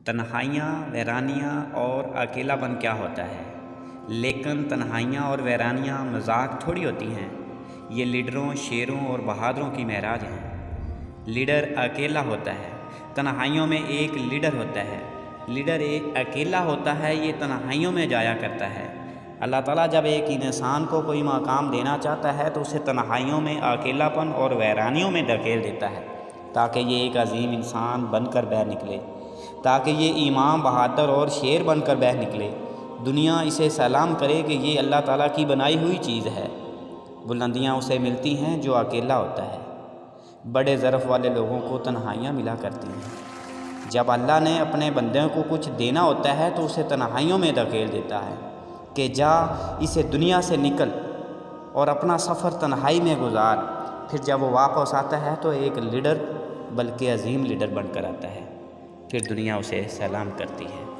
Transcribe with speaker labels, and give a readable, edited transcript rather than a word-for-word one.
Speaker 1: تنہائیاں، ویرانیاں اور اکیلا پن کیا ہوتا ہے؟ لیکن تنہائیاں اور ویرانیاں مذاق تھوڑی ہوتی ہیں، یہ لیڈروں، شیروں اور بہادروں کی معراج ہیں۔ لیڈر اکیلا ہوتا ہے، تنہائیوں میں ایک لیڈر ہوتا ہے۔ لیڈر ایک اکیلا ہوتا ہے، یہ تنہائیوں میں جایا کرتا ہے۔ اللہ تعالیٰ جب ایک انسان کو کوئی مقام دینا چاہتا ہے تو اسے تنہائیوں میں، اکیلا پن اور ویرانیوں میں دھکیل دیتا ہے، تاکہ یہ ایک عظیم انسان بن کر باہر نکلے، تاکہ یہ امام، بہادر اور شیر بن کر باہر نکلے۔ دنیا اسے سلام کرے کہ یہ اللہ تعالیٰ کی بنائی ہوئی چیز ہے۔ بلندیاں اسے ملتی ہیں جو اکیلا ہوتا ہے۔ بڑے ظرف والے لوگوں کو تنہائیاں ملا کرتی ہیں۔ جب اللہ نے اپنے بندوں کو کچھ دینا ہوتا ہے تو اسے تنہائیوں میں دھکیل دیتا ہے کہ جا، اسے دنیا سے نکل اور اپنا سفر تنہائی میں گزار۔ پھر جب وہ واپس آتا ہے تو ایک لیڈر، بلکہ عظیم لیڈر بن کر آتا ہے۔ پھر دنیا اسے سلام کرتی ہے۔